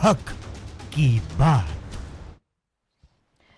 हक की बात।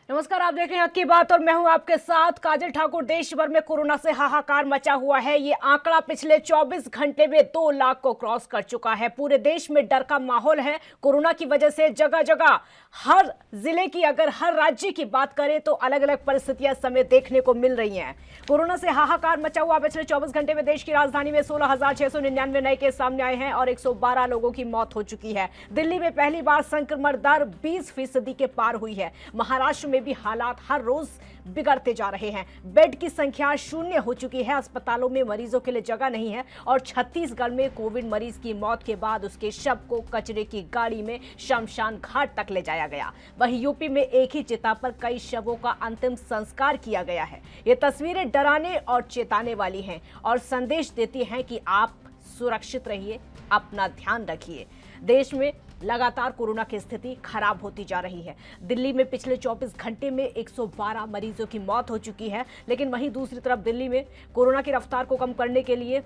नमस्कार, आप देख रहे हैं हक की बात और मैं हूं आपके साथ काजल ठाकुर। देश भर में कोरोना से हाहाकार मचा हुआ है। ये आंकड़ा पिछले 24 घंटे में 2 लाख को क्रॉस कर चुका है। पूरे देश में डर का माहौल है। कोरोना की वजह से जगह जगह हर जिले की, अगर हर राज्य की बात करें तो अलग अलग परिस्थितियां समय देखने को मिल रही हैं। कोरोना से हाहाकार मचा हुआ पिछले 24 घंटे में देश की राजधानी में 16,699 नए केस सामने आए हैं और 112 लोगों की मौत हो चुकी है। दिल्ली में पहली बार संक्रमण दर 20% के पार हुई है। महाराष्ट्र में भी हालात हर रोज बिगड़ते जा रहे हैं। बेड की संख्या 0 हो चुकी है। अस्पतालों में मरीजों के लिए जगह नहीं है और छत्तीसगढ़ में कोविड मरीज की मौत के बाद उसके शव को कचरे की गाड़ी में शमशान घाट तक ले जाया गया। वहीं यूपी में एक ही चिता पर कई शवों का अंतिम संस्कार किया गया है। ये तस्वीरें डराने और चेताने वाली हैं और संदेश देती हैं कि आप सुरक्षित रहिए, अपना ध्यान रखिए। देश में लगातार कोरोना की स्थिति खराब होती जा रही है। दिल्ली में पिछले 24 घंटे में 112 मरीजों की मौत हो चुकी है। लेकिन वहीं दूसरी तरफ दिल्ली में कोरोना की रफ्तार को कम करने के लिए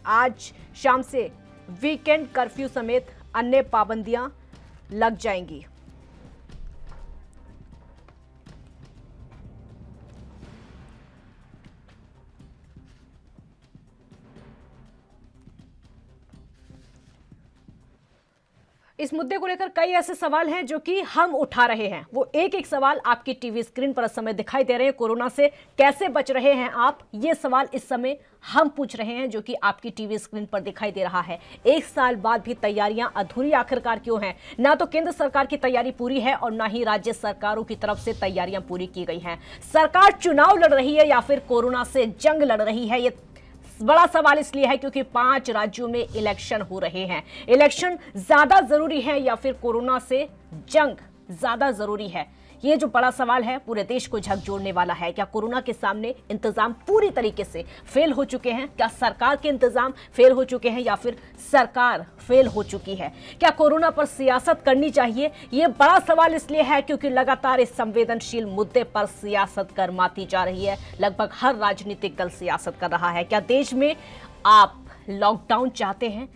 आज शाम से वीकेंड कर्फ्यू समेत अन्य पाबंदियां लग जाएंगी। इस मुद्दे को लेकर कई ऐसे सवाल हैं जो कि हम उठा रहे हैं। वो एक एक सवाल आपकी टीवी स्क्रीन पर इस समय दिखाई दे रहे हैं। कोरोना से कैसे बच रहे हैं आप, ये सवाल इस समय हम पूछ रहे हैं जो कि आपकी टीवी स्क्रीन पर दिखाई दे रहा है। 1 साल बाद भी तैयारियां अधूरी आखिरकार क्यों हैं? ना तो केंद्र सरकार की तैयारी पूरी है और ना ही राज्य सरकारों की तरफ से तैयारियां पूरी की गई हैं। सरकार चुनाव लड़ रही है या फिर कोरोना से जंग लड़ रही है? ये बड़ा सवाल इसलिए है क्योंकि 5 राज्यों में इलेक्शन हो रहे हैं। इलेक्शन ज्यादा जरूरी है या फिर कोरोना से जंग ज्यादा जरूरी है? ये जो बड़ा सवाल है पूरे देश को झकझोरने वाला है। क्या कोरोना के सामने इंतजाम पूरी तरीके से फेल हो चुके हैं? क्या सरकार के इंतजाम फेल हो चुके हैं या फिर सरकार फेल हो चुकी है? क्या कोरोना पर सियासत करनी चाहिए? ये बड़ा सवाल इसलिए है क्योंकि लगातार इस संवेदनशील मुद्दे पर सियासत गरमाती जा रही है। लगभग हर राजनीतिक दल सियासत कर रहा है। क्या देश में आप लॉकडाउन चाहते हैं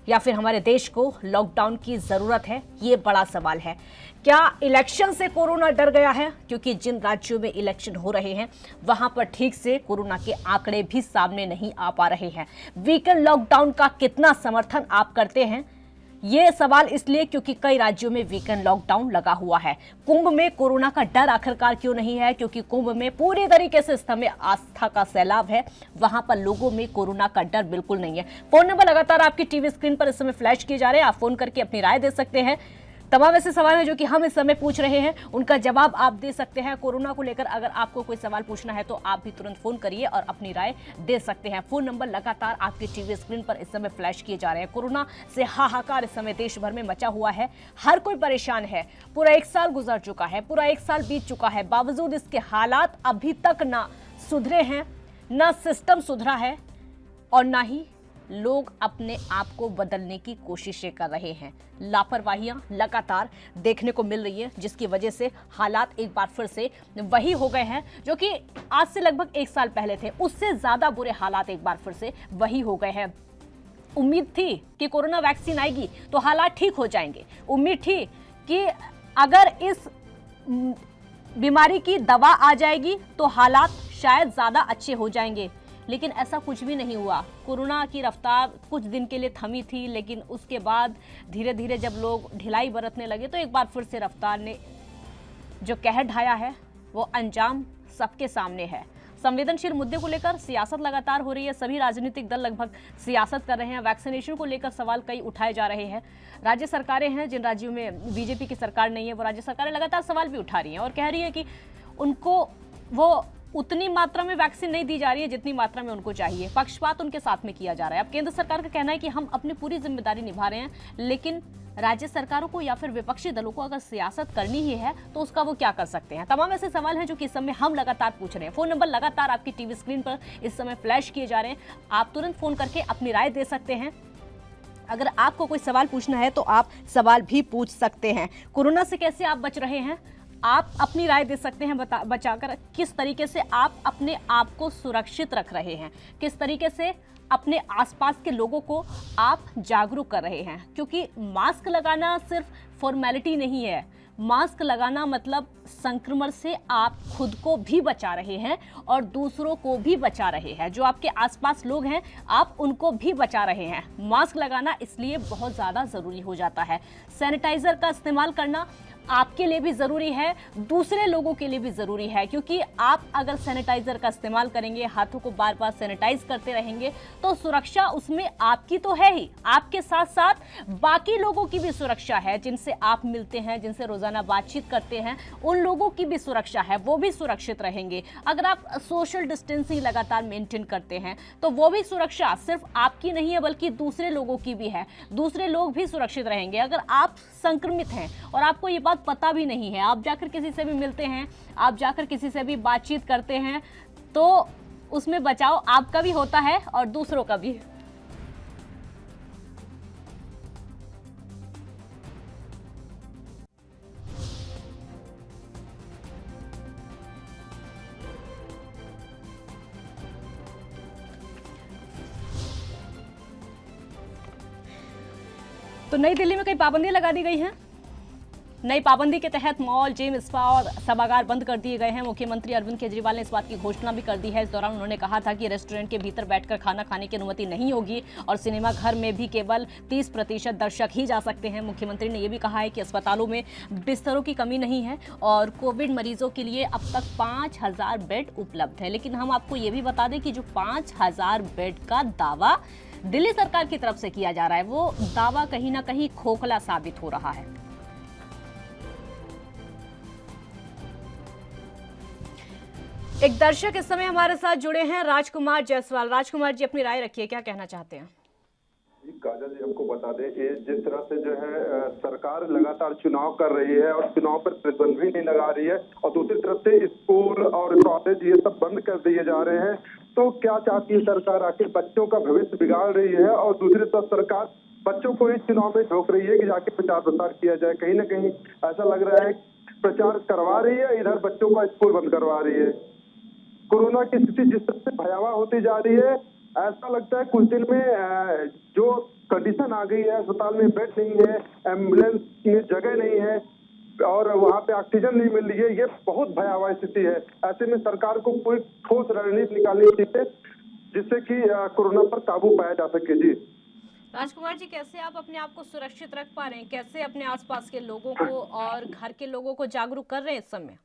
या फिर हमारे देश को लॉकडाउन की जरूरत है? ये बड़ा सवाल है। क्या इलेक्शन से कोरोना डर गया है? क्योंकि जिन राज्यों में इलेक्शन हो रहे हैं वहां पर ठीक से कोरोना के आंकड़े भी सामने नहीं आ पा रहे हैं। वीकेंड लॉकडाउन का कितना समर्थन आप करते हैं? ये सवाल इसलिए क्योंकि कई राज्यों में वीकेंड लॉकडाउन लगा हुआ है। कुंभ में कोरोना का डर आखिरकार क्यों नहीं है? क्योंकि कुंभ में पूरी तरीके से इस समय आस्था का सैलाब है। वहां पर लोगों में कोरोना का डर बिल्कुल नहीं है। फोन नंबर लगातार आपकी टीवी स्क्रीन पर इस समय फ्लैश किए जा रहे हैं। आप फोन करके अपनी राय दे सकते हैं। तमाम ऐसे सवाल हैं जो कि हम इस समय पूछ रहे हैं, उनका जवाब आप दे सकते हैं। कोरोना को लेकर अगर आपको कोई सवाल पूछना है तो आप भी तुरंत फोन करिए और अपनी राय दे सकते हैं। फोन नंबर लगातार आपकी टीवी स्क्रीन पर इस समय फ्लैश किए जा रहे हैं। कोरोना से हाहाकार इस समय देश भर में मचा हुआ है। हर कोई परेशान है। पूरा 1 साल गुजर चुका है, पूरा 1 साल बीत चुका है। बावजूद इसके हालात अभी तक ना सुधरे हैं, ना सिस्टम सुधरा है और ना ही लोग अपने आप को बदलने की कोशिशें कर रहे हैं। लापरवाहियां लगातार देखने को मिल रही है जिसकी वजह से हालात एक बार फिर से वही हो गए हैं जो कि आज से लगभग 1 साल पहले थे। उससे ज्यादा बुरे हालात एक बार फिर से वही हो गए हैं। उम्मीद थी कि कोरोना वैक्सीन आएगी तो हालात ठीक हो जाएंगे। उम्मीद थी कि अगर इस बीमारी की दवा आ जाएगी तो हालात शायद ज्यादा अच्छे हो जाएंगे, लेकिन ऐसा कुछ भी नहीं हुआ। कोरोना की रफ्तार कुछ दिन के लिए थमी थी, लेकिन उसके बाद धीरे धीरे जब लोग ढिलाई बरतने लगे तो एक बार फिर से रफ्तार ने जो कहर ढाया है वो अंजाम सबके सामने है। संवेदनशील मुद्दे को लेकर सियासत लगातार हो रही है। सभी राजनीतिक दल लगभग सियासत कर रहे हैं। वैक्सीनेशन को लेकर सवाल कई उठाए जा रहे हैं। राज्य सरकारें हैं, जिन राज्यों में बीजेपी की सरकार नहीं है वो राज्य सरकारें लगातार सवाल भी उठा रही हैं और कह रही है कि उनको वो उतनी मात्रा में वैक्सीन नहीं दी जा रही है जितनी मात्रा में उनको चाहिए। पक्षपात उनके साथ में किया जा रहा है। अब केंद्र सरकार का कहना है कि हम अपनी पूरी जिम्मेदारी निभा रहे हैं, लेकिन राज्य सरकारों को या फिर विपक्षी दलों को अगर सियासत करनी ही है तो उसका वो क्या कर सकते हैं? तमाम ऐसे सवाल हैं जो कि इस समय हम लगातार पूछ रहे हैं। फोन नंबर लगातार आपकी टीवी स्क्रीन पर इस समय फ्लैश किए जा रहे हैं। आप तुरंत फोन करके अपनी राय दे सकते हैं। अगर आपको कोई सवाल पूछना है तो आप सवाल भी पूछ सकते हैं। कोरोना से कैसे आप बच रहे हैं, आप अपनी राय दे सकते हैं बचाकर। किस तरीके से आप अपने आप को सुरक्षित रख रहे हैं, किस तरीके से अपने आसपास के लोगों को आप जागरूक कर रहे हैं, क्योंकि मास्क लगाना सिर्फ फॉर्मेलिटी नहीं है। मास्क लगाना मतलब संक्रमण से आप खुद को भी बचा रहे हैं और दूसरों को भी बचा रहे हैं। जो आपके आसपास लोग हैं आप उनको भी बचा रहे हैं। मास्क लगाना इसलिए बहुत ज़्यादा ज़रूरी हो जाता है। सैनिटाइज़र का इस्तेमाल करना आपके लिए भी ज़रूरी है, दूसरे लोगों के लिए भी ज़रूरी है, क्योंकि आप अगर सैनिटाइज़र का इस्तेमाल करेंगे, हाथों को बार बार सैनिटाइज करते रहेंगे, तो सुरक्षा उसमें आपकी तो है ही, आपके साथ साथ बाकी लोगों की भी सुरक्षा है। जिनसे आप मिलते हैं, जिनसे रोज़ाना बातचीत करते हैं, उन लोगों की भी सुरक्षा है, वो भी सुरक्षित रहेंगे। अगर आप सोशल डिस्टेंसिंग लगातार मेंटेन करते हैं तो वो भी सुरक्षा सिर्फ आपकी नहीं है बल्कि दूसरे लोगों की भी है। दूसरे लोग भी सुरक्षित रहेंगे। अगर आप संक्रमित हैं और आपको ये पता भी नहीं है, आप जाकर किसी से भी मिलते हैं, आप जाकर किसी से भी बातचीत करते हैं, तो उसमें बचाव आपका भी होता है और दूसरों का भी। तो नई दिल्ली में कई पाबंदियां लगा दी गई हैं। नई पाबंदी के तहत मॉल, जिम, स्पा और सभागार बंद कर दिए गए हैं। मुख्यमंत्री अरविंद केजरीवाल ने इस बात की घोषणा भी कर दी है। इस दौरान उन्होंने कहा था कि रेस्टोरेंट के भीतर बैठकर खाना खाने की अनुमति नहीं होगी और सिनेमा घर में भी केवल 30% दर्शक ही जा सकते हैं। मुख्यमंत्री ने यह भी कहा है कि अस्पतालों में बिस्तरों की कमी नहीं है और कोविड मरीजों के लिए अब तक 5000 बेड उपलब्ध है। लेकिन हम आपको ये भी बता दें कि जो 5000 बेड का दावा दिल्ली सरकार की तरफ से किया जा रहा है, वो दावा कहीं ना कहीं खोखला साबित हो रहा है। एक दर्शक इस समय हमारे साथ जुड़े हैं, राजकुमार जायसवाल। राजकुमार जी, अपनी राय रखिए, क्या कहना चाहते हैं? काजल जी, हमको बता दें, ये जिस तरह से जो है सरकार लगातार चुनाव कर रही है और चुनाव पर प्रतिबंध भी नहीं लगा रही है और दूसरी तरफ से स्कूल और कॉलेज ये सब बंद कर दिए जा रहे हैं, तो क्या चाहती है सरकार? आखिर बच्चों का भविष्य बिगाड़ रही है और दूसरी तरफ सरकार बच्चों को इस चुनाव में झोंक रही है कि जाके प्रचार प्रसार किया जाए। कहीं ना कहीं ऐसा लग रहा है प्रचार करवा रही है, इधर बच्चों का स्कूल बंद करवा रही है। कोरोना की स्थिति जिस तरह से भयावह होती जा रही है, ऐसा लगता है कुछ दिन में जो कंडीशन आ गई है, अस्पताल में बेड नहीं है, एम्बुलेंस में जगह नहीं है और वहां पे ऑक्सीजन नहीं मिल रही है, ये बहुत भयावह स्थिति है। ऐसे में सरकार को कोई ठोस रणनीति निकालनी चाहिए जिससे कि कोरोना पर काबू पाया जा सके। जी राजकुमार जी, कैसे आप अपने आप को सुरक्षित रख पा रहे हैं? कैसे अपने आसपास के लोगों को और घर के लोगों को जागरूक कर रहे हैं इस समय?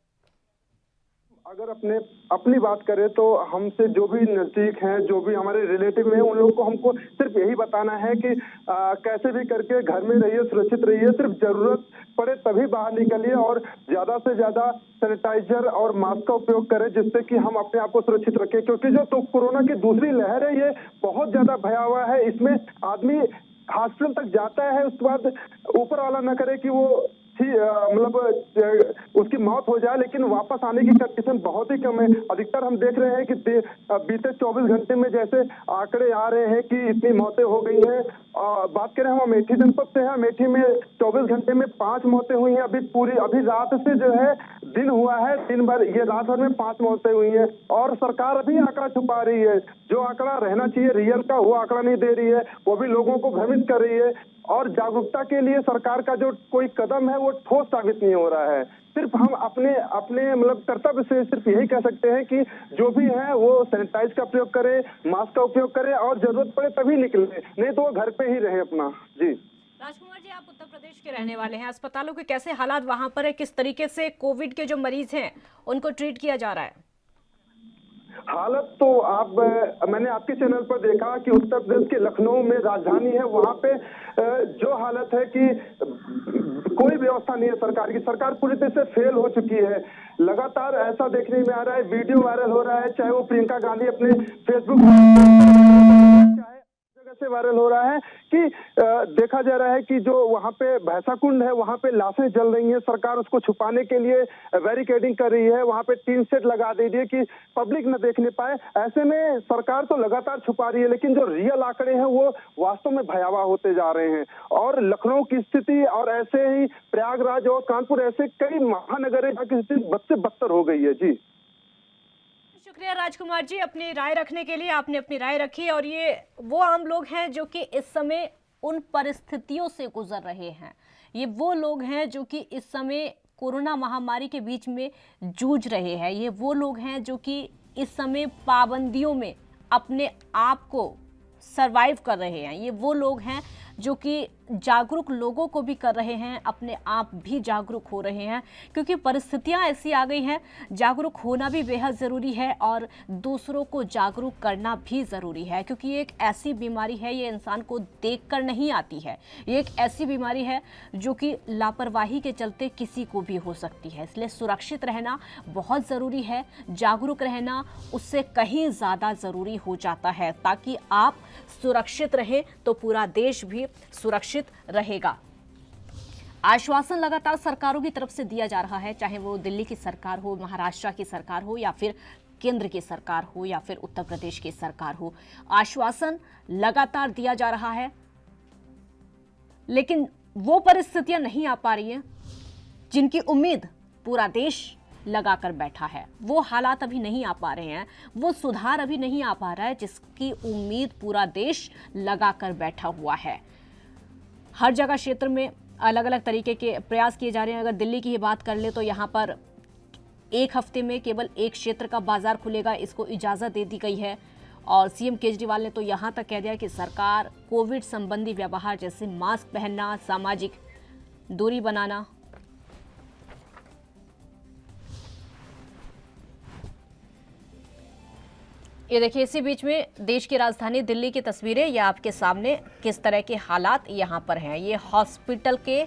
अगर अपनी बात करें तो हमसे जो भी नजदीक हैं, जो भी हमारे रिलेटिव हैं, उन लोगों को हमको सिर्फ यही बताना है कि कैसे भी करके घर में रहिए, सुरक्षित रहिए, सिर्फ जरूरत पड़े तभी बाहर निकलिए और ज्यादा से ज्यादा सैनिटाइजर और मास्क का उपयोग करें जिससे कि हम अपने आप को सुरक्षित रखें। क्योंकि जो तो कोरोना की दूसरी लहर है, ये बहुत ज्यादा भयावह है। इसमें आदमी हॉस्पिटल तक जाता है, उसके बाद ऊपर वाला न करे कि वो मतलब उसकी मौत हो जाए, लेकिन वापस आने की कंडीशन बहुत ही कम है। अधिकतर हम देख रहे हैं कि बीते 24 घंटे में जैसे आंकड़े आ रहे हैं कि इतनी मौतें हो गई हैं। बात करें हम अमेठी जनपद से हैं, अमेठी में 24 घंटे में 5 मौतें हुई हैं। अभी रात से जो है दिन हुआ है, दिन भर ये रात भर में 5 मौतें हुई हैं और सरकार अभी आंकड़ा छुपा रही है। जो आंकड़ा रहना चाहिए रियल का, वो आंकड़ा नहीं दे रही है, वो भी लोगों को भ्रमित कर रही है और जागरूकता के लिए सरकार का जो कोई कदम है वो ठोस साबित नहीं हो रहा है। सिर्फ हम अपने मतलब कर्तव्य से सिर्फ यही कह सकते हैं कि जो भी है वो सैनिटाइज का प्रयोग करे, मास्क का उपयोग करे और जरूरत पड़े तभी निकले, नहीं तो वो घर पे ही रहे अपना। जी राजकुमार जी, आप उत्तर प्रदेश के रहने वाले हैं, अस्पतालों के कैसे हालात वहां पर है? किस तरीके से कोविड के जो मरीज हैं उनको ट्रीट किया जा रहा है? हालत तो मैंने आपके चैनल पर देखा कि उत्तर प्रदेश के लखनऊ में राजधानी है, वहां पे जो हालत है कि कोई व्यवस्था नहीं है सरकार की। सरकार पूरी तरह से फेल हो चुकी है। लगातार ऐसा देखने में आ रहा है, वीडियो वायरल हो रहा है, चाहे वो प्रियंका गांधी अपने फेसबुक जगह से वायरल हो रहा है कि देखा जा रहा है कि जो वहां पे भैंसा कुंड है, वहां पे लाशें जल रही हैं। सरकार उसको छुपाने के लिए बैरिकेडिंग कर रही है, वहां पे टीन सेट लगा दीजिए है कि पब्लिक न देखने पाए। ऐसे में सरकार तो लगातार छुपा रही है, लेकिन जो रियल आंकड़े हैं वो वास्तव में भयावह होते जा रहे हैं। और लखनऊ की स्थिति और ऐसे ही प्रयागराज और कानपुर, ऐसे कई महानगर है जहाँ की स्थिति बद से बदतर हो गई है। जी शुक्रिया राजकुमार जी, अपनी राय रखने के लिए। आपने अपनी राय रखी और ये वो आम लोग हैं जो कि इस समय उन परिस्थितियों से गुजर रहे हैं। ये वो लोग हैं जो कि इस समय कोरोना महामारी के बीच में जूझ रहे हैं। ये वो लोग हैं जो कि इस समय पाबंदियों में अपने आप को सरवाइव कर रहे हैं। ये वो लोग हैं जो कि जागरूक लोगों को भी कर रहे हैं, अपने आप भी जागरूक हो रहे हैं, क्योंकि परिस्थितियां ऐसी आ गई हैं। जागरूक होना भी बेहद ज़रूरी है और दूसरों को जागरूक करना भी ज़रूरी है, क्योंकि ये एक ऐसी बीमारी है, ये इंसान को देखकर नहीं आती है। ये एक ऐसी बीमारी है जो कि लापरवाही के चलते किसी को भी हो सकती है। इसलिए सुरक्षित रहना बहुत ज़रूरी है, जागरूक रहना उससे कहीं ज़्यादा ज़रूरी हो जाता है। ताकि आप सुरक्षित रहें तो पूरा देश भी सुरक्षित रहेगा। आश्वासन लगातार सरकारों की तरफ से दिया जा रहा है, चाहे वो दिल्ली की सरकार हो, महाराष्ट्र की सरकार हो, या फिर केंद्र की सरकार हो, या फिर उत्तर प्रदेश की सरकार हो। आश्वासन लगातार दिया जा रहा है, लेकिन वो परिस्थितियां नहीं आ पा रही हैं जिनकी उम्मीद पूरा देश लगाकर बैठा है। वो हालात अभी नहीं आ पा रहे हैं, वो सुधार अभी नहीं आ पा रहा है जिसकी उम्मीद पूरा देश लगाकर बैठा हुआ है। हर जगह क्षेत्र में अलग अलग तरीके के प्रयास किए जा रहे हैं। अगर दिल्ली की ही बात कर ले तो यहाँ पर एक हफ्ते में केवल एक क्षेत्र का बाजार खुलेगा, इसको इजाज़त दे दी गई है। और सीएम केजरीवाल ने तो यहाँ तक कह दिया कि सरकार कोविड संबंधी व्यवहार जैसे मास्क पहनना, सामाजिक दूरी बनाना, ये देखिए इसी बीच में देश की राजधानी दिल्ली की तस्वीरें, ये आपके सामने किस तरह के हालात यहाँ पर हैं। ये हॉस्पिटल के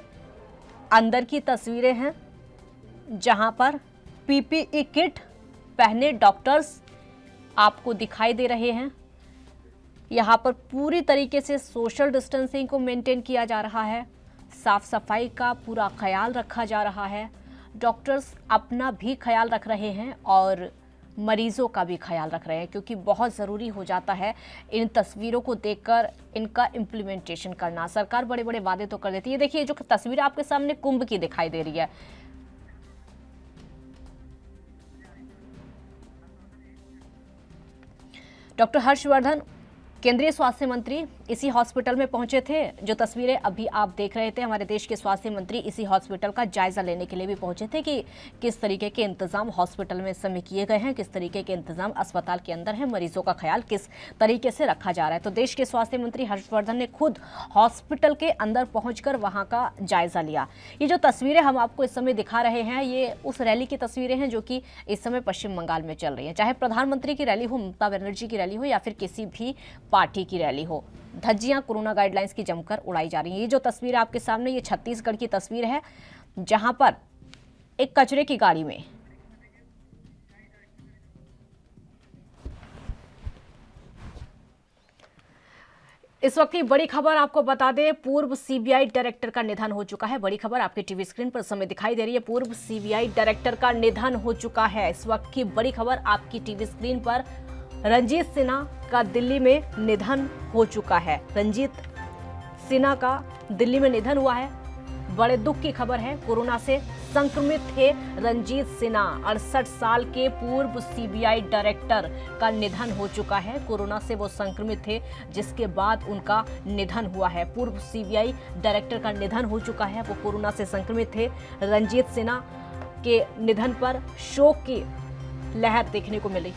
अंदर की तस्वीरें हैं जहाँ पर पीपीई किट पहने डॉक्टर्स आपको दिखाई दे रहे हैं। यहाँ पर पूरी तरीके से सोशल डिस्टेंसिंग को मेंटेन किया जा रहा है, साफ सफाई का पूरा ख्याल रखा जा रहा है। डॉक्टर्स अपना भी ख्याल रख रहे हैं और मरीजों का भी ख्याल रख रहे हैं, क्योंकि बहुत ज़रूरी हो जाता है इन तस्वीरों को देखकर इनका इम्प्लीमेंटेशन करना। सरकार बड़े बड़े वादे तो कर देती है। देखिए जो तस्वीर आपके सामने कुंभ की दिखाई दे रही है, डॉक्टर हर्षवर्धन केंद्रीय स्वास्थ्य मंत्री इसी हॉस्पिटल में पहुंचे थे। जो तस्वीरें अभी आप देख रहे थे, हमारे देश के स्वास्थ्य मंत्री इसी हॉस्पिटल का जायजा लेने के लिए भी पहुंचे थे कि किस तरीके के इंतजाम हॉस्पिटल में इस समय किए गए हैं, किस तरीके के इंतजाम अस्पताल के अंदर है, मरीजों का ख्याल किस तरीके से रखा जा रहा है। तो देश के स्वास्थ्य मंत्री हर्षवर्धन ने खुद हॉस्पिटल के अंदर पहुंचकर वहां का जायजा लिया। ये जो तस्वीरें हम आपको इस समय दिखा रहे हैं, ये उस रैली की तस्वीरें हैं जो कि इस समय पश्चिम बंगाल में चल रही है। चाहे प्रधानमंत्री की रैली हो, ममता बनर्जी की रैली हो, या फिर किसी भी पार्टी की रैली हो, धज्जियां कोरोना गाइडलाइंस की जमकर उड़ाई जा रही हैं। ये जो तस्वीर आपके सामने, ये छत्तीसगढ़ की तस्वीर है जहां पर एक कचरे की गाड़ी में इस वक्त की बड़ी खबर आपको बता दें, पूर्व सीबीआई डायरेक्टर का निधन हो चुका है। बड़ी खबर आपके टीवी स्क्रीन पर समय दिखाई दे रही है, पूर्व सीबीआई डायरेक्टर का निधन हो चुका है। इस वक्त की बड़ी खबर आपकी टीवी स्क्रीन पर, रंजीत सिन्हा का दिल्ली में निधन हो चुका है। रंजीत सिन्हा का दिल्ली में निधन हुआ है, बड़े दुख की खबर है। कोरोना से संक्रमित थे रंजीत सिन्हा, 68 साल के पूर्व सीबीआई डायरेक्टर का निधन हो चुका है। कोरोना से वो संक्रमित थे, जिसके बाद उनका निधन हुआ है। पूर्व सीबीआई डायरेक्टर का निधन हो चुका है, वो कोरोना से संक्रमित थे। रंजीत सिन्हा के निधन पर शोक की लहर देखने को मिली।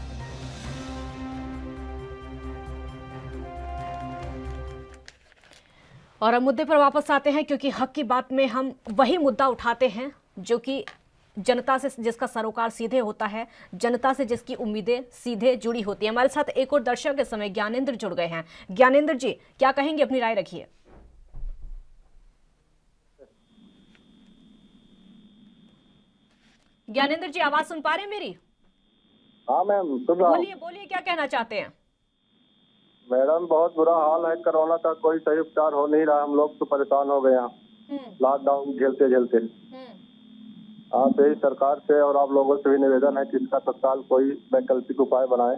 और अब मुद्दे पर वापस आते हैं, क्योंकि हक की बात में हम वही मुद्दा उठाते हैं जो कि जनता से जिसका सरोकार सीधे होता है, जनता से जिसकी उम्मीदें सीधे जुड़ी होती हैं। हमारे साथ एक और दर्शक इस समय ज्ञानेंद्र जुड़ गए हैं। ज्ञानेंद्र जी, क्या कहेंगे, अपनी राय रखिए। ज्ञानेंद्र जी, आवाज सुन पा रहे हैं मेरी? हाँ मैम, सुन रहा हूं। बोलिए बोलिए, क्या कहना चाहते हैं? मैडम बहुत बुरा हाल है, कोरोना का कोई सही उपचार हो नहीं रहा। हम लोग तो परेशान हो गए हैं लॉकडाउन झेलते झेलते। आप यही सरकार से और आप लोगों से भी निवेदन है कि इसका तत्काल कोई वैकल्पिक उपाय बनाए।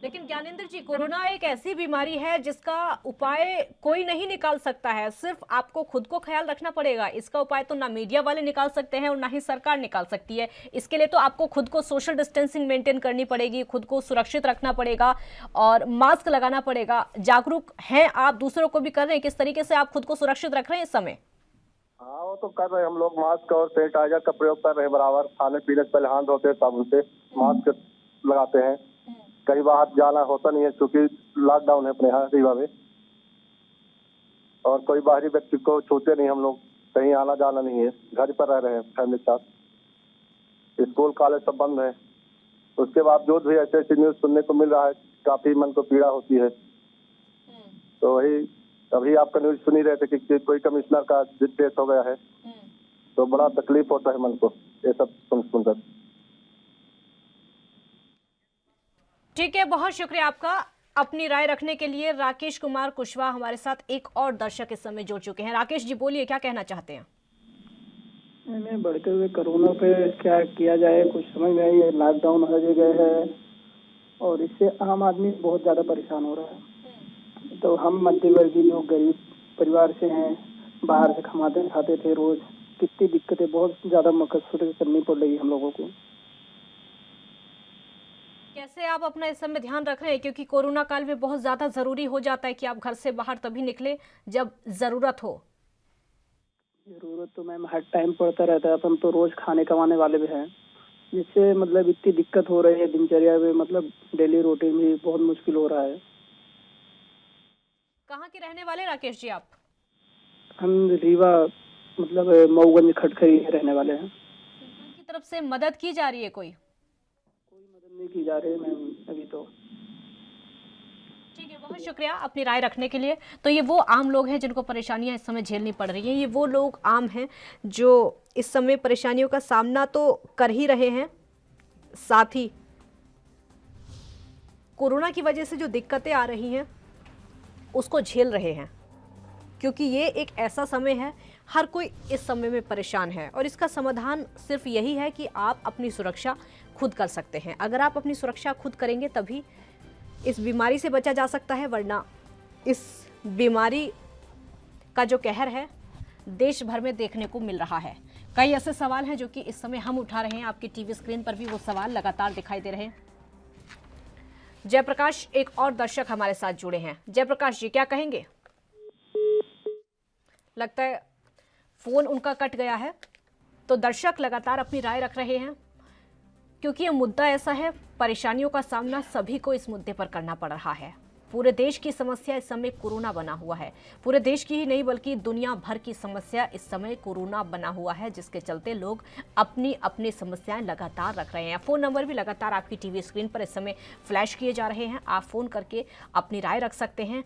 लेकिन ज्ञानेंद्र जी, कोरोना एक ऐसी बीमारी है जिसका उपाय कोई नहीं निकाल सकता है, सिर्फ आपको खुद को ख्याल रखना पड़ेगा। इसका उपाय तो ना मीडिया वाले निकाल सकते हैं और ना ही सरकार निकाल सकती है। इसके लिए तो आपको खुद को सोशल डिस्टेंसिंग मेंटेन करनी पड़ेगी, खुद को सुरक्षित रखना पड़ेगा और मास्क लगाना पड़ेगा। जागरूक हैं आप, दूसरों को भी कर रहे हैं, किस तरीके से आप खुद को सुरक्षित रख रहे हैं इस समय? हाँ, वो तो कर रहे हैं हम लोग। मास्क और सैनिटाइजर का प्रयोग कर रहे हैं बराबर। खाने पीने से पहले हाथ धोते हैं साबुन से, मास्क लगाते हैं। कहीं बाहर जाना होता नहीं है क्योंकि लॉकडाउन है अपने यहाँ रीवा में, और कोई बाहरी व्यक्ति को छूते नहीं हम लोग। कहीं आना जाना नहीं है, घर पर रह रहे हैं फैमिली के साथ। स्कूल कॉलेज सब बंद है। उसके बावजूद भी ऐसे ऐसी न्यूज सुनने को मिल रहा है, काफी मन को पीड़ा होती है। तो वही अभी आपका न्यूज सुन ही रहे थे कि कोई कमिश्नर का डेथ हो गया है, तो बड़ा तकलीफ होता है मन को ये सब सुनकर। ठीक है, बहुत शुक्रिया आपका अपनी राय रखने के लिए। राकेश कुमार कुशवाहा हमारे साथ एक और दर्शक इस समय जुड़ चुके हैं। राकेश जी, बोलिए, क्या कहना चाहते हैं? नहीं, बढ़ते हुए कोरोना पे क्या किया जाए कुछ समझ में आई है। लॉकडाउन हो गए है और इससे आम आदमी बहुत ज्यादा परेशान हो रहा है। तो हम मध्यवर्गीय जो गरीब परिवार से हैं, बाहर से कमाते खाते थे रोज, कितनी दिक्कतें बहुत ज्यादा मकसद करनी पड़ रही है हम लोगों को। कैसे आप अपना इस समय ध्यान रख रहे हैं, क्योंकि कोरोना काल में बहुत ज्यादा जरूरी हो जाता है कि आप घर से बाहर तभी निकले जब जरूरत हो? जरूरत तो मैम हर टाइम पड़ता रहता है। अपन तो रोज खाने कमाने वाले भी हैं, जिससे मतलब इतनी दिक्कत हो रही है दिनचर्या में, मतलब डेली रूटीन भी बहुत मुश्किल हो रहा है। कहाँ के रहने वाले राकेश जी आप? हम रीवा मतलब मऊगंज खटखरी रहने वाले हैं। सरकार की तरफ से मदद की जा रही है? कोई मदद नहीं की जा रही है मैम अभी तो। ठीक है, बहुत शुक्रिया अपनी राय रखने के लिए। तो ये वो आम लोग हैं जिनको परेशानियां इस समय झेलनी पड़ रही हैं। ये वो लोग आम हैं जो इस समय परेशानियों का सामना तो कर ही रहे हैं, साथ ही कोरोना की वजह से जो दिक्कतें आ रही हैं उसको झेल रहे हैं, क्योंकि ये एक ऐसा समय है, हर कोई इस समय में परेशान है और इसका समाधान सिर्फ यही है कि आप अपनी सुरक्षा खुद कर सकते हैं। अगर आप अपनी सुरक्षा खुद करेंगे तभी इस बीमारी से बचा जा सकता है, वरना इस बीमारी का जो कहर है देश भर में देखने को मिल रहा है। कई ऐसे सवाल हैं जो कि इस समय हम उठा रहे हैं, आपकी टीवी स्क्रीन पर भी वो सवाल लगातार दिखाई दे रहे हैं। जयप्रकाश, एक और दर्शक हमारे साथ जुड़े हैं। जयप्रकाश जी, क्या कहेंगे? लगता है फोन उनका कट गया है। तो दर्शक लगातार अपनी राय रख रहे हैं, क्योंकि ये मुद्दा ऐसा है, परेशानियों का सामना सभी को इस मुद्दे पर करना पड़ रहा है। पूरे देश की समस्या इस समय कोरोना बना हुआ है। पूरे देश की ही नहीं बल्कि दुनिया भर की समस्या इस समय कोरोना बना हुआ है, जिसके चलते लोग अपनी अपनी समस्याएं लगातार रख रहे हैं। फ़ोन नंबर भी लगातार आपकी टीवी स्क्रीन पर इस समय फ्लैश किए जा रहे हैं। आप फ़ोन करके अपनी राय रख सकते हैं।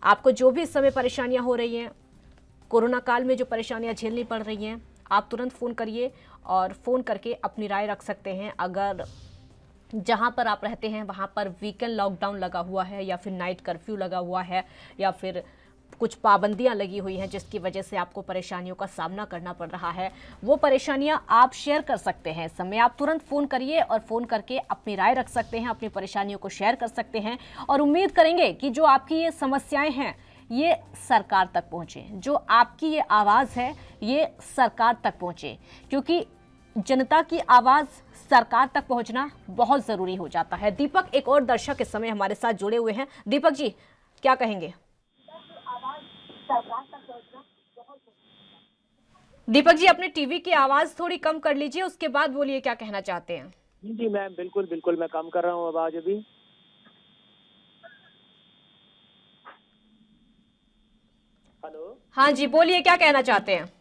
आपको जो भी इस समय परेशानियां हो रही हैं, कोरोना काल में जो परेशानियां झेलनी पड़ रही हैं, आप तुरंत फ़ोन करिए और फ़ोन करके अपनी राय रख सकते हैं। अगर जहां पर आप रहते हैं वहां पर वीकेंड लॉकडाउन लगा हुआ है या फिर नाइट कर्फ्यू लगा हुआ है या फिर कुछ पाबंदियां लगी हुई हैं जिसकी वजह से आपको परेशानियों का सामना करना पड़ रहा है, वो परेशानियां आप शेयर कर सकते हैं। इस समय आप तुरंत फ़ोन करिए और फ़ोन करके अपनी राय रख सकते हैं, अपनी परेशानियों को शेयर कर सकते हैं और उम्मीद करेंगे कि जो आपकी ये समस्याएं हैं ये सरकार तक पहुंचे, जो आपकी ये आवाज़ है ये सरकार तक पहुंचे, क्योंकि जनता की आवाज़ सरकार तक पहुंचना बहुत ज़रूरी हो जाता है। दीपक, एक और दर्शक इस समय हमारे साथ जुड़े हुए हैं। दीपक जी, क्या कहेंगे? दीपक जी, अपने टीवी की आवाज़ थोड़ी कम कर लीजिए, उसके बाद बोलिए क्या कहना चाहते हैं। जी मैम, बिल्कुल बिल्कुल मैं कम कर रहा हूँ आवाज़ अभी। हेलो, हाँ जी, बोलिए क्या कहना चाहते हैं।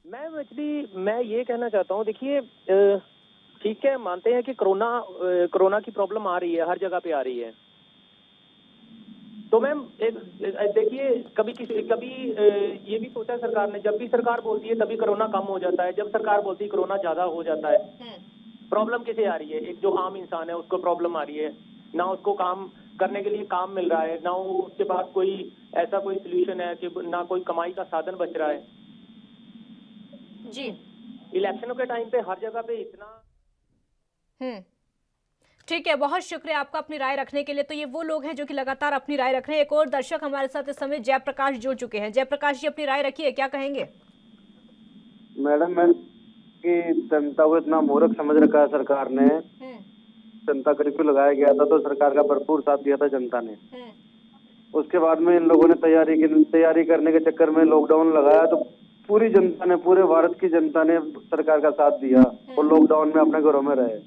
मैम एक्चुअली मैं ये कहना चाहता हूँ, देखिए ठीक है, मानते हैं कि कोरोना की प्रॉब्लम आ रही है, हर जगह पे आ रही है। तो मैम एक देखिए, कभी ये भी सोचा सरकार ने, जब भी सरकार बोलती है तभी कोरोना कम हो जाता है, जब सरकार बोलती है कोरोना ज्यादा हो जाता है। प्रॉब्लम किसे आ रही है? एक जो आम इंसान है उसको प्रॉब्लम आ रही है, ना उसको काम करने के लिए काम मिल रहा है, ना उसके पास कोई ऐसा कोई सोल्यूशन है कि ना कोई कमाई का साधन बच रहा है जी। इलेक्शनों के टाइम पे हर जगह पे इतना ठीक है, बहुत शुक्रिया आपका अपनी राय रखने के लिए। तो ये वो लोग हैं जो कि लगातार अपनी राय रख रहे हैं। एक और दर्शक हमारे साथ इस समय जयप्रकाश जुड़ चुके हैं। जयप्रकाश जी, अपनी राय रखिए, क्या कहेंगे? मैडम, मैं कि जनता को इतना मूर्ख समझ रखा है सरकार ने। जनता कर्फ्यू लगाया गया था तो सरकार का भरपूर साथ दिया था जनता ने। उसके बाद में इन लोगों ने तैयारी करने के चक्कर में लॉकडाउन लगाया तो पूरी जनता ने, पूरे भारत की जनता ने सरकार का साथ दिया और लॉकडाउन में अपने घरों में रहे।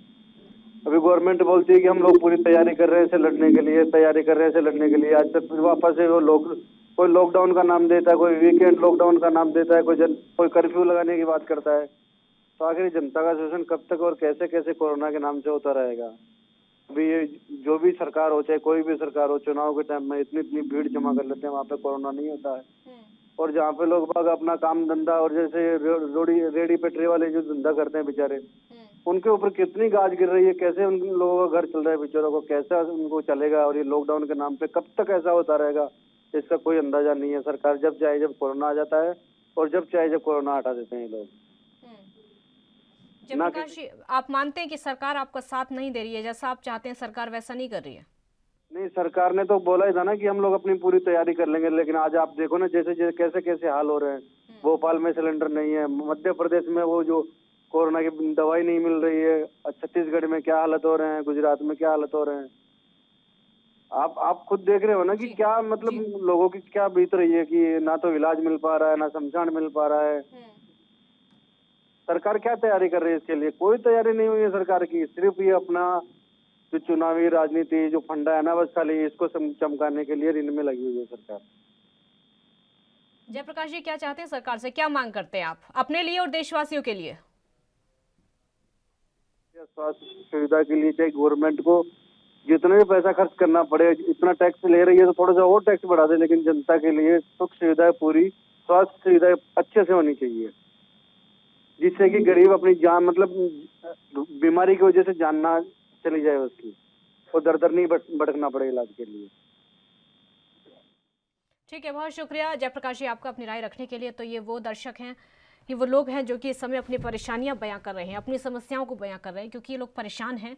अभी गवर्नमेंट बोलती है कि हम लोग पूरी तैयारी कर रहे हैं इसे लड़ने के लिए, तैयारी कर रहे हैं इसे लड़ने के लिए। आज तक फिर वापस से वो लोग कोई लॉकडाउन का नाम देता है, कोई वीकेंड लॉकडाउन का नाम देता है, कोई कर्फ्यू लगाने की बात करता है। तो आखिर जनता का शोषण कब तक और कैसे कैसे कोरोना के नाम से होता रहेगा? अभी ये जो भी सरकार हो, चाहे कोई भी सरकार हो, चुनाव के टाइम में इतनी भीड़ जमा कर लेते हैं, वहाँ पे कोरोना नहीं होता है। और जहाँ पे लोग बाग अपना काम धंधा और जैसे रेडी पेटरी वाले जो धंधा करते हैं बेचारे, उनके ऊपर कितनी गाज गिर रही है, कैसे उन लोगों का घर चल रहा है बेचारों को, कैसे उनको चलेगा? और ये लॉकडाउन के नाम पे कब तक ऐसा होता रहेगा, इसका कोई अंदाजा नहीं है। सरकार जब चाहे जब कोरोना आ जाता है और जब चाहे जब कोरोना हटा देते हैं ये लोग। जयप्रकाश जी, आप मानते हैं कि सरकार आपका साथ नहीं दे रही है, जैसा आप चाहते हैं सरकार वैसा नहीं कर रही है? नहीं, सरकार ने तो बोला ही था ना कि हम लोग अपनी पूरी तैयारी कर लेंगे, लेकिन आज आप देखो ना जैसे कैसे कैसे हाल हो रहे हैं। भोपाल में सिलेंडर नहीं है, मध्य प्रदेश में वो जो कोरोना की दवाई नहीं मिल रही है, छत्तीसगढ़ में क्या हालत हो रहे हैं, गुजरात में क्या हालत हो रहे हैं। आप खुद देख रहे हो ना कि क्या मतलब लोगों की क्या बीत रही है कि ना तो इलाज मिल पा रहा है, ना शमशान मिल पा रहा है। सरकार क्या तैयारी कर रही है इसके लिए? कोई तैयारी नहीं हुई है सरकार की। सिर्फ ये अपना जो चुनावी राजनीति जो फंडा है ना, बस खाली इसको चमकाने के लिए इनमें लगी हुई है सरकार। जयप्रकाश जी, क्या चाहते हैं सरकार से, क्या मांग करते हैं आप अपने लिए और देशवासियों के लिए? स्वास्थ्य सुविधा के लिए चाहे गवर्नमेंट को जितना भी पैसा खर्च करना पड़े, इतना टैक्स ले रही है तो थोड़ा सा और टैक्स बढ़ा दे, लेकिन जनता के लिए सुख सुविधाएं पूरी, स्वास्थ्य सुविधाएं अच्छे से होनी चाहिए, जिससे कि गरीब अपनी जान मतलब बीमारी की वजह से जान ना चली जाए उसकी, और दर दर नहीं भटकना पड़े इलाज के लिए। ठीक है, बहुत शुक्रिया जयप्रकाश जी आपका अपनी राय रखने के लिए। तो ये वो दर्शक हैं, ये वो लोग हैं जो कि इस समय अपनी परेशानियां बयां कर रहे हैं, अपनी समस्याओं को बयां कर रहे हैं, क्योंकि ये लोग परेशान हैं,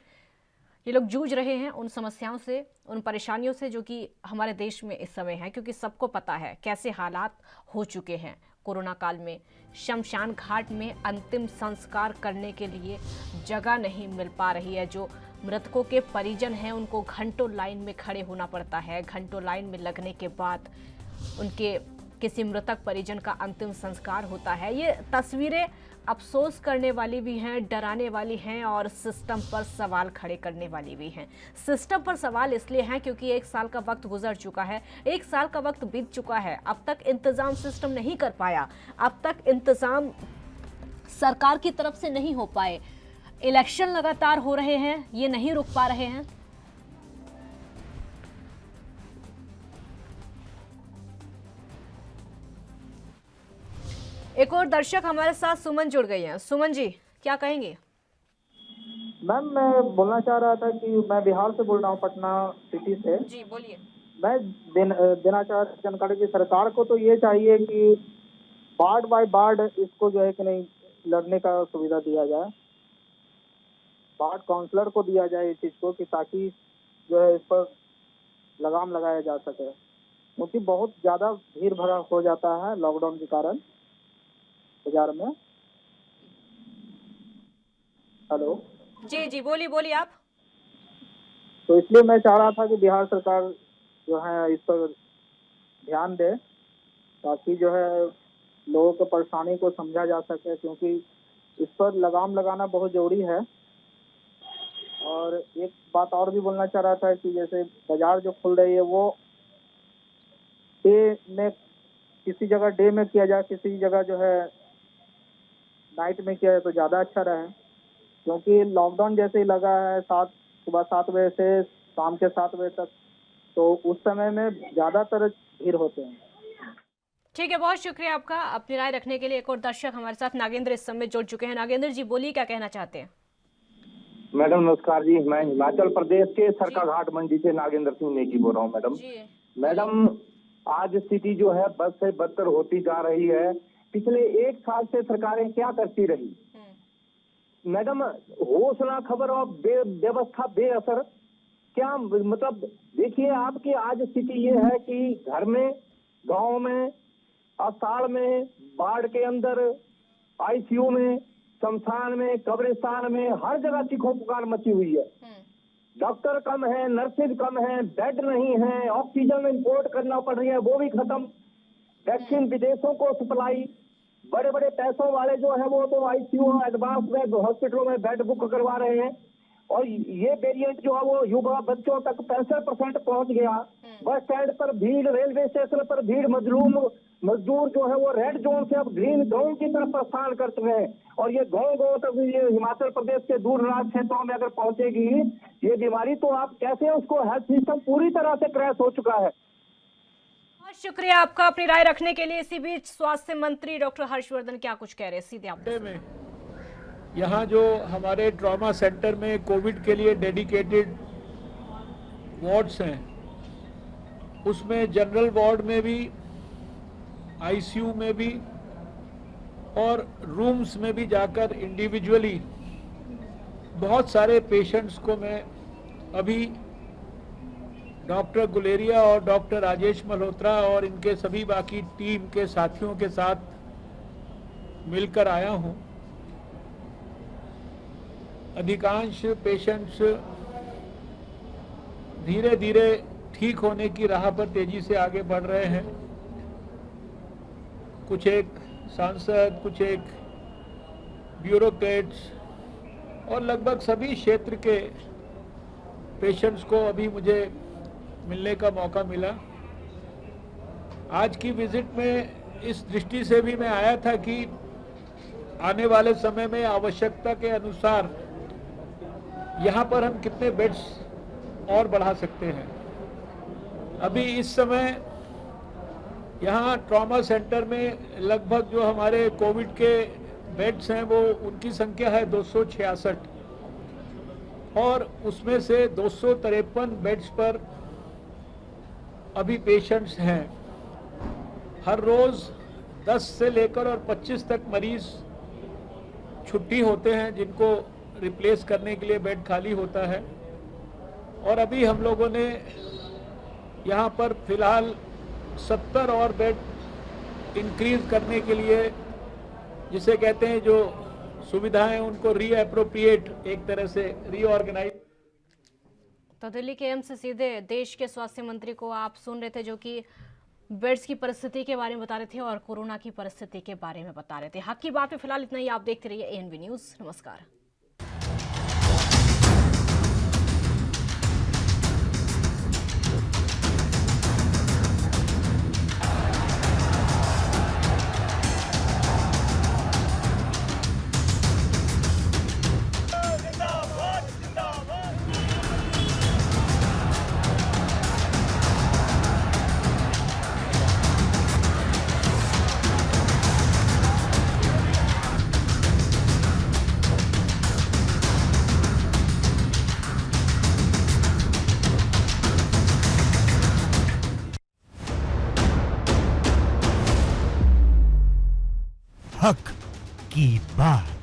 ये लोग जूझ रहे हैं उन समस्याओं से, उन परेशानियों से जो कि हमारे देश में इस समय है। क्योंकि सबको पता है कैसे हालात हो चुके हैं कोरोना काल में। शमशान घाट में अंतिम संस्कार करने के लिए जगह नहीं मिल पा रही है। जो मृतकों के परिजन हैं उनको घंटों लाइन में खड़े होना पड़ता है। घंटों लाइन में लगने के बाद उनके किसी मृतक परिजन का अंतिम संस्कार होता है। ये तस्वीरें अफसोस करने वाली भी हैं, डराने वाली हैं और सिस्टम पर सवाल खड़े करने वाली भी हैं। सिस्टम पर सवाल इसलिए हैं क्योंकि 1 साल का वक्त गुजर चुका है, 1 साल का वक्त बीत चुका है, अब तक इंतजाम सिस्टम नहीं कर पाया, अब तक इंतजाम सरकार की तरफ से नहीं हो पाए। इलेक्शन लगातार हो रहे हैं, ये नहीं रुक पा रहे हैं। एक और दर्शक हमारे साथ सुमन जुड़ गई हैं। सुमन जी, क्या कहेंगे? मैम, मैं बोलना चाह रहा था कि मैं बिहार से बोल रहा हूँ, पटना सिटी से। जी बोलिए। मैं देना चाह रहा जानकारी की सरकार को तो ये चाहिए कि वार्ड बाय वार्ड इसको जो है कि नहीं लड़ने का सुविधा दिया जाए, वार्ड काउंसलर को दिया जाए इस चीज़ को, कि ताकि जो है इस पर लगाम लगाया जा सके, क्योंकि बहुत ज़्यादा भीड़ भरा हो जाता है लॉकडाउन के कारण बाजार में। हेलो जी जी, बोलिए आप। तो इसलिए मैं चाह रहा था कि बिहार सरकार जो है इस पर ध्यान दे, ताकि जो है लोगों की परेशानी को समझा जा सके, क्योंकि इस पर लगाम लगाना बहुत जरूरी है। और एक बात और भी बोलना चाह रहा था कि जैसे बाजार जो खुल रही है वो डे में, किसी जगह डे में किया जाए, किसी जगह जो है नाइट में किया जाए तो ज़्यादा अच्छा रहे, क्योंकि लॉकडाउन जैसे ही लगा है सुबह 7 बजे से शाम के 7 बजे तक, तो उस समय में ज़्यादातर भीड़ होते हैं। ठीक है, बहुत शुक्रिया आपका अपनी राय रखने के लिए। एक और दर्शक हमारे साथ नागेंद्र इस समय जुड़ चुके हैं। नागेंद्र जी बोलिए, क्या कहना चाहते हैं? मैडम नमस्कार जी, मैं हिमाचल प्रदेश के सरकाघाट मंडी से नागेंद्र सिंह नेकी बोल रहा हूँ। मैडम आज स्थिति जो है बद से बदतर होती जा रही है। पिछले 1 साल से सरकारें क्या करती रही? मैडम हौसला खबर और व्यवस्था बेअसर, क्या मतलब देखिए आपकी आज स्थिति ये है कि घर में, गांव में, अस्पताल में, बाढ़ के अंदर, आईसीयू में, शमशान में, कब्रिस्तान में, हर जगह चीखों पुकार मची हुई है। डॉक्टर कम है, नर्सेज कम है, बेड नहीं है, ऑक्सीजन इंपोर्ट करना पड़ रही है, वो भी खत्म, वैक्सीन विदेशों को सप्लाई, बड़े बड़े पैसों वाले जो है वो तो आईसीयू एडवांस में हॉस्पिटलों में बेड बुक करवा रहे हैं, और ये वेरिएंट जो है वो युवा बच्चों तक 65% पहुंच गया। बस स्टैंड पर भीड़, रेलवे स्टेशन पर भीड़, मजदूर जो है वो रेड जोन से अब ग्रीन जोन की तरफ प्रस्थान कर चुके हैं, और ये गाँव तक ये हिमाचल प्रदेश के दूर दराज क्षेत्रों में अगर पहुंचेगी ये बीमारी, तो आप कैसे, उसको हेल्थ सिस्टम पूरी तरह से क्रैश हो चुका है। बहुत शुक्रिया आपका अपनी राय रखने के लिए। इसी बीच स्वास्थ्य मंत्री डॉक्टर हर्षवर्धन क्या कुछ कह रहे हैं, सीधे आप में यहाँ जो हमारे ट्रॉमा सेंटर में कोविड के लिए डेडिकेटेड वार्ड्स हैं, उसमें जनरल वार्ड में भी, आईसीयू में भी और रूम्स में भी जाकर इंडिविजुअली बहुत सारे पेशेंट्स को मैं अभी डॉक्टर गुलेरिया और डॉक्टर राजेश मल्होत्रा और इनके सभी बाकी टीम के साथियों के साथ मिलकर आया हूं। अधिकांश पेशेंट्स धीरे धीरे ठीक होने की राह पर तेजी से आगे बढ़ रहे हैं। कुछ एक सांसद, कुछ एक ब्यूरोक्रेट्स और लगभग सभी क्षेत्र के पेशेंट्स को अभी मुझे मिलने का मौका मिला। आज की विजिट में इस दृष्टि से भी मैं आया था कि आने वाले समय में आवश्यकता के अनुसार यहाँ पर हम कितने बेड्स और बढ़ा सकते हैं। अभी इस समय यहाँ ट्रॉमा सेंटर में लगभग जो हमारे कोविड के बेड्स हैं वो उनकी संख्या है 266, और उसमें से 253 बेड्स पर अभी पेशेंट्स हैं। हर रोज 10 से लेकर और 25 तक मरीज छुट्टी होते हैं जिनको रिप्लेस करने के लिए बेड खाली होता है, और अभी हम लोगों ने यहाँ पर फिलहाल 70 और बेड इंक्रीज करने के लिए, जिसे कहते हैं जो सुविधाएं उनको रीएप्रोप्रिएट, एक तरह से रीऑर्गेनाइज। तो दिल्ली के एम्स से सीधे देश के स्वास्थ्य मंत्री को आप सुन रहे थे, जो कि बेड्स की परिस्थिति के बारे में बता रहे थे और कोरोना की परिस्थिति के बारे में बता रहे थे। हक की बात में फिलहाल इतना ही। आप देखते रहिए एएनबी न्यूज़। नमस्कार। हक की बात।